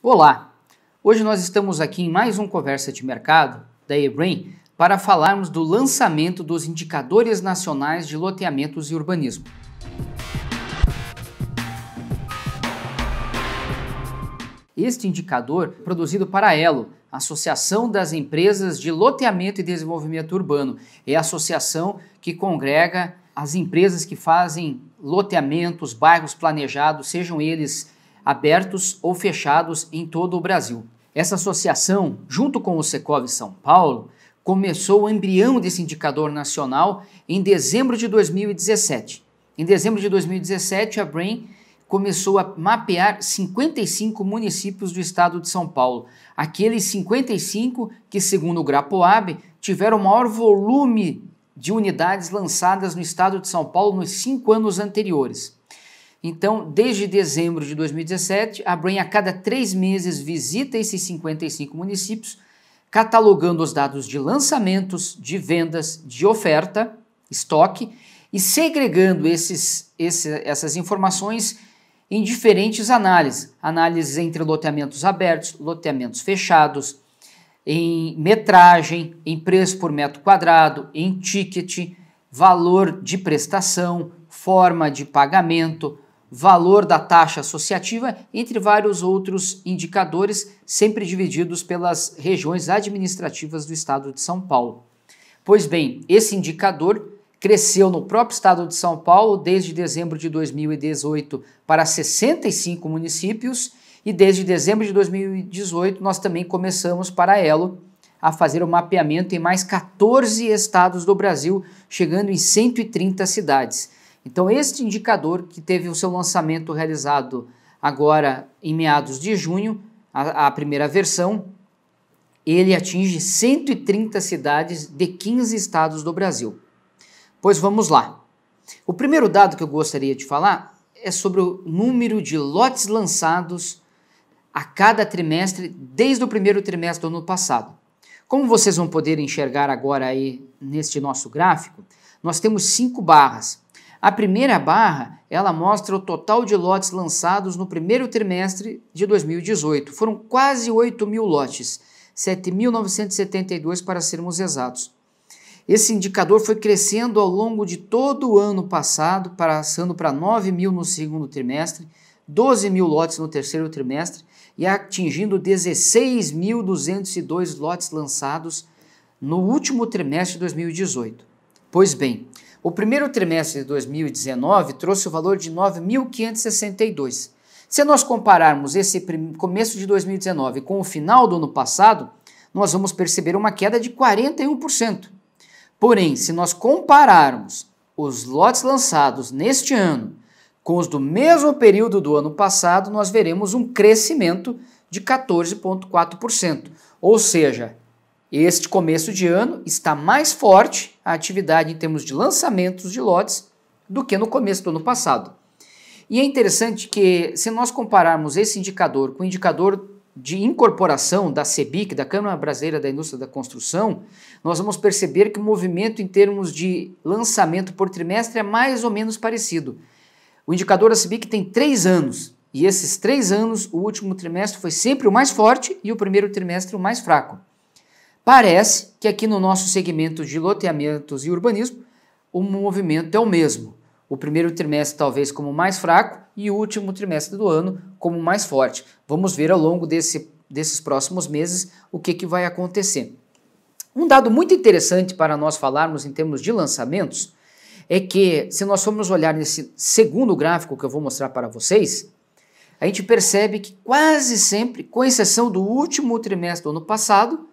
Olá! Hoje nós estamos aqui em mais um Conversa de Mercado da eBrain para falarmos do lançamento dos Indicadores Nacionais de Loteamentos e Urbanismo. Este indicador, produzido para a Elo, Associação das Empresas de Loteamento e Desenvolvimento Urbano, é a associação que congrega as empresas que fazem loteamentos, bairros planejados, sejam eles abertos ou fechados em todo o Brasil. Essa associação, junto com o Secov São Paulo, começou o embrião desse indicador nacional em dezembro de 2017. Em dezembro de 2017, a Brain começou a mapear 55 municípios do estado de São Paulo. Aqueles 55 que, segundo o Grapoab, tiveram o maior volume de unidades lançadas no estado de São Paulo nos 5 anos anteriores. Então, desde dezembro de 2017, a Brain a cada 3 meses visita esses 55 municípios, catalogando os dados de lançamentos, de vendas, de oferta, estoque, e segregando essas informações em diferentes análises. Análises entre loteamentos abertos, loteamentos fechados, em metragem, em preço por metro quadrado, em ticket, valor de prestação, forma de pagamento, valor da taxa associativa, entre vários outros indicadores, sempre divididos pelas regiões administrativas do estado de São Paulo. Pois bem, esse indicador cresceu no próprio estado de São Paulo desde dezembro de 2018 para 65 municípios e desde dezembro de 2018 nós também começamos para a Elo a fazer o mapeamento em mais 14 estados do Brasil, chegando em 130 cidades. Então este indicador, que teve o seu lançamento realizado agora em meados de junho, a primeira versão, ele atinge 130 cidades de 15 estados do Brasil. Pois vamos lá. O primeiro dado que eu gostaria de falar é sobre o número de lotes lançados a cada trimestre desde o primeiro trimestre do ano passado. Como vocês vão poder enxergar agora aí neste nosso gráfico, nós temos 5 barras. A primeira barra, ela mostra o total de lotes lançados no primeiro trimestre de 2018. Foram quase 8 mil lotes, 7.972 para sermos exatos. Esse indicador foi crescendo ao longo de todo o ano passado, passando para 9 mil no segundo trimestre, 12 mil lotes no terceiro trimestre e atingindo 16.202 lotes lançados no último trimestre de 2018. Pois bem, o primeiro trimestre de 2019 trouxe o valor de 9.562. Se nós compararmos esse começo de 2019 com o final do ano passado, nós vamos perceber uma queda de 41%. Porém, se nós compararmos os lotes lançados neste ano com os do mesmo período do ano passado, nós veremos um crescimento de 14,4%. Ou seja, este começo de ano está mais forte a atividade em termos de lançamentos de lotes do que no começo do ano passado. E é interessante que, se nós compararmos esse indicador com o indicador de incorporação da CEBIC, da Câmara Brasileira da Indústria da Construção, nós vamos perceber que o movimento em termos de lançamento por trimestre é mais ou menos parecido. O indicador da CEBIC tem 3 anos, e esses 3 anos, o último trimestre foi sempre o mais forte e o primeiro trimestre o mais fraco. Parece que aqui no nosso segmento de loteamentos e urbanismo, o movimento é o mesmo. O primeiro trimestre talvez como mais fraco e o último trimestre do ano como mais forte. Vamos ver ao longo desses próximos meses o que vai acontecer. Um dado muito interessante para nós falarmos em termos de lançamentos é que, se nós formos olhar nesse segundo gráfico que eu vou mostrar para vocês, a gente percebe que quase sempre, com exceção do último trimestre do ano passado,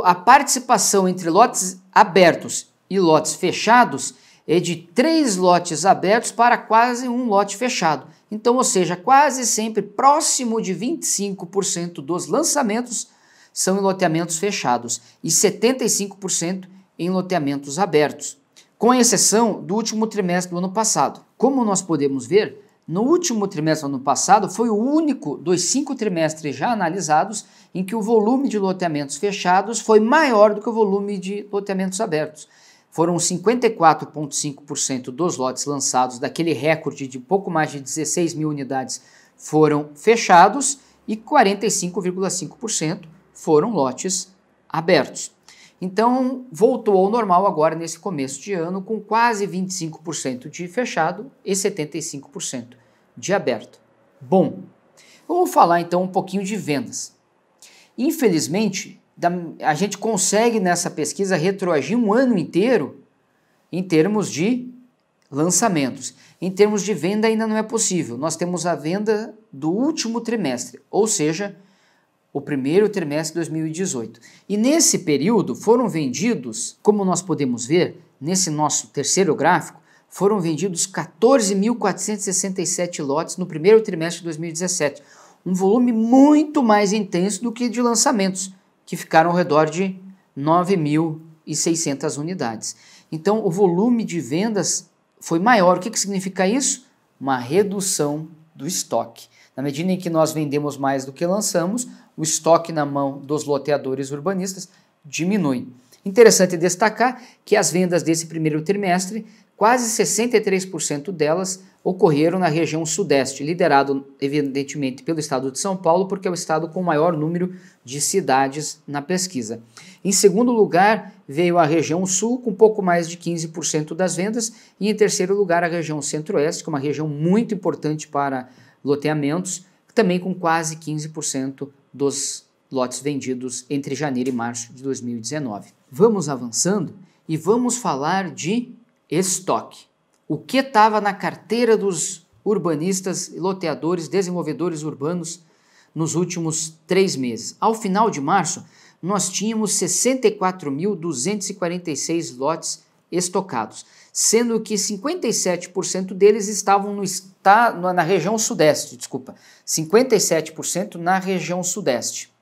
a participação entre lotes abertos e lotes fechados é de 3 lotes abertos para quase 1 lote fechado. Então, ou seja, quase sempre próximo de 25% dos lançamentos são em loteamentos fechados e 75% em loteamentos abertos, com exceção do último trimestre do ano passado. Como nós podemos ver, no último trimestre do ano passado foi o único dos 5 trimestres já analisados em que o volume de loteamentos fechados foi maior do que o volume de loteamentos abertos. Foram 54,5% dos lotes lançados daquele recorde de pouco mais de 16 mil unidades foram fechados e 45,5% foram lotes abertos. Então, voltou ao normal agora nesse começo de ano, com quase 25% de fechado e 75% de aberto. Bom, vamos falar então um pouquinho de vendas. Infelizmente, a gente consegue nessa pesquisa retroagir um ano inteiro em termos de lançamentos. Em termos de venda ainda não é possível. Nós temos a venda do último trimestre, ou seja, o primeiro trimestre de 2018. E nesse período foram vendidos, como nós podemos ver, nesse nosso terceiro gráfico, foram vendidos 14.467 lotes no primeiro trimestre de 2017. Um volume muito mais intenso do que de lançamentos, que ficaram ao redor de 9.600 unidades. Então, o volume de vendas foi maior. O que significa isso? Uma redução do estoque. Na medida em que nós vendemos mais do que lançamos, o estoque na mão dos loteadores urbanistas diminui. Interessante destacar que as vendas desse primeiro trimestre, quase 63% delas ocorreram na região sudeste, liderado evidentemente pelo estado de São Paulo, porque é o estado com o maior número de cidades na pesquisa. Em segundo lugar, veio a região sul, com pouco mais de 15% das vendas, e em terceiro lugar a região centro-oeste, que é uma região muito importante para loteamentos, também com quase 15% dos lotes vendidos entre janeiro e março de 2019. Vamos avançando e vamos falar de estoque. O que estava na carteira dos urbanistas, loteadores, desenvolvedores urbanos nos últimos 3 meses? Ao final de março, nós tínhamos 64.246 lotes estocados, sendo que 57% deles estavam na região sudeste, 57% na região sudeste.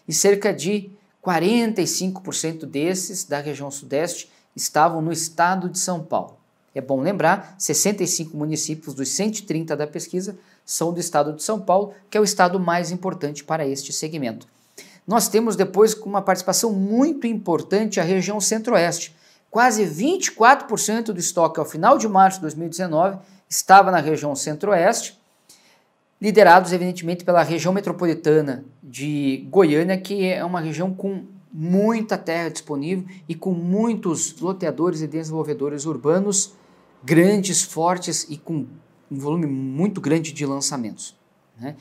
E cerca de 45% desses da região sudeste estavam no estado de São Paulo. É bom lembrar, 65 municípios dos 130 da pesquisa são do estado de São Paulo, que é o estado mais importante para este segmento. Nós temos depois com uma participação muito importante a região centro-oeste. Quase 24% do estoque ao final de março de 2019 estava na região centro-oeste, liderados evidentemente pela região metropolitana de Goiânia, que é uma região com muita terra disponível e com muitos loteadores e desenvolvedores urbanos grandes, fortes e com um volume muito grande de lançamentos, né?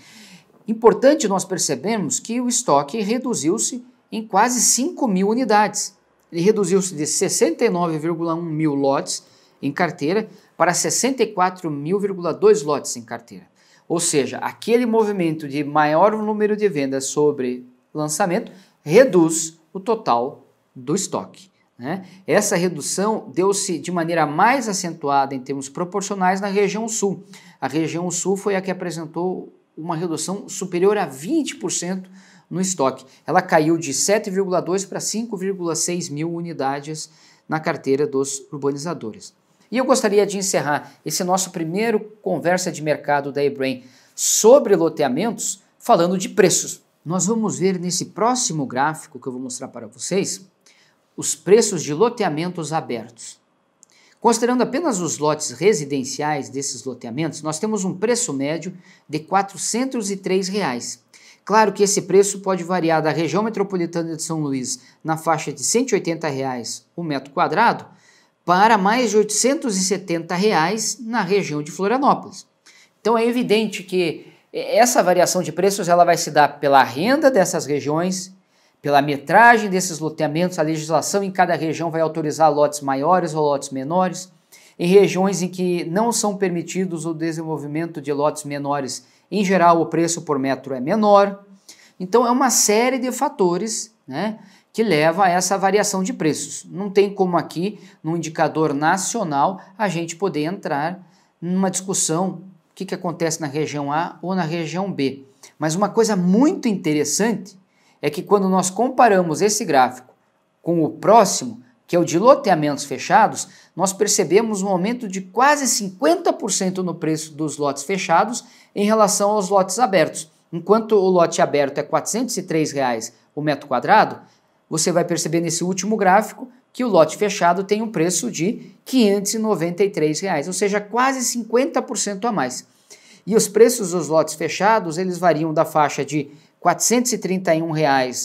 Importante nós percebermos que o estoque reduziu-se em quase 5.000 unidades. Ele reduziu-se de 69,1 mil lotes em carteira para 64.000,2 lotes em carteira. Ou seja, aquele movimento de maior número de vendas sobre lançamento reduz o total do estoque, né? Essa redução deu-se de maneira mais acentuada em termos proporcionais na região sul. A região sul foi a que apresentou uma redução superior a 20% no estoque. Ela caiu de 7,2 para 5,6 mil unidades na carteira dos urbanizadores. E eu gostaria de encerrar esse nosso primeiro conversa de mercado da eBrain sobre loteamentos falando de preços. Nós vamos ver nesse próximo gráfico que eu vou mostrar para vocês os preços de loteamentos abertos. Considerando apenas os lotes residenciais desses loteamentos, nós temos um preço médio de R$ 403. Claro que esse preço pode variar da região metropolitana de São Luís na faixa de R$ 180 o metro quadrado para mais de R$ 870 na região de Florianópolis. Então é evidente que essa variação de preços ela vai se dar pela renda dessas regiões, pela metragem desses loteamentos. A legislação em cada região vai autorizar lotes maiores ou lotes menores. Em regiões em que não são permitidos o desenvolvimento de lotes menores, em geral o preço por metro é menor. Então é uma série de fatores, né, que leva a essa variação de preços. Não tem como aqui, no indicador nacional, a gente poder entrar numa discussão o que acontece na região A ou na região B. Mas uma coisa muito interessante é que quando nós comparamos esse gráfico com o próximo, que é o de loteamentos fechados, nós percebemos um aumento de quase 50% no preço dos lotes fechados em relação aos lotes abertos. Enquanto o lote aberto é R$ 403 o metro quadrado, você vai perceber nesse último gráfico que o lote fechado tem um preço de R$ 593, ou seja, quase 50% a mais. E os preços dos lotes fechados, eles variam da faixa de R$ 431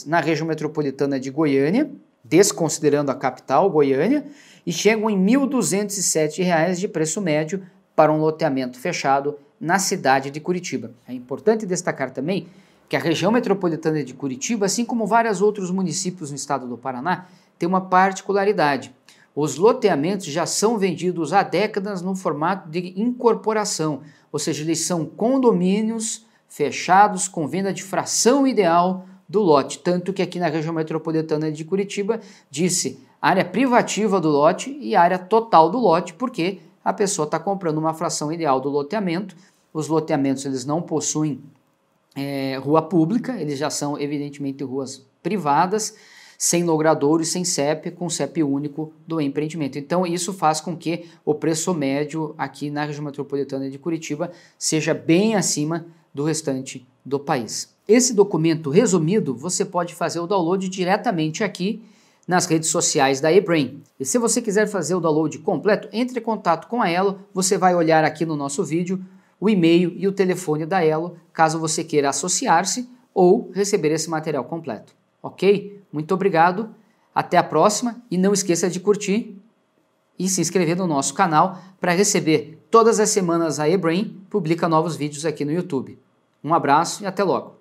na região metropolitana de Goiânia, desconsiderando a capital, Goiânia, e chegam em R$ 1.207 de preço médio para um loteamento fechado na cidade de Curitiba. É importante destacar também que a região metropolitana de Curitiba, assim como vários outros municípios no estado do Paraná, tem uma particularidade. Os loteamentos já são vendidos há décadas no formato de incorporação, ou seja, eles são condomínios fechados com venda de fração ideal do lote, tanto que aqui na região metropolitana de Curitiba disse área privativa do lote e área total do lote, porque a pessoa está comprando uma fração ideal do loteamento. Os loteamentos eles não possuem rua pública, eles já são evidentemente ruas privadas, sem logradouro e sem CEP, com CEP único do empreendimento. Então isso faz com que o preço médio aqui na região metropolitana de Curitiba seja bem acima do restante do país. Esse documento resumido você pode fazer o download diretamente aqui nas redes sociais da eBrain. E se você quiser fazer o download completo, entre em contato com a Elo, você vai olhar aqui no nosso vídeo o e-mail e o telefone da Elo, caso você queira associar-se ou receber esse material completo. Ok? Muito obrigado, até a próxima e não esqueça de curtir e se inscrever no nosso canal para receber todas as semanas a eBrain publica novos vídeos aqui no YouTube. Um abraço e até logo!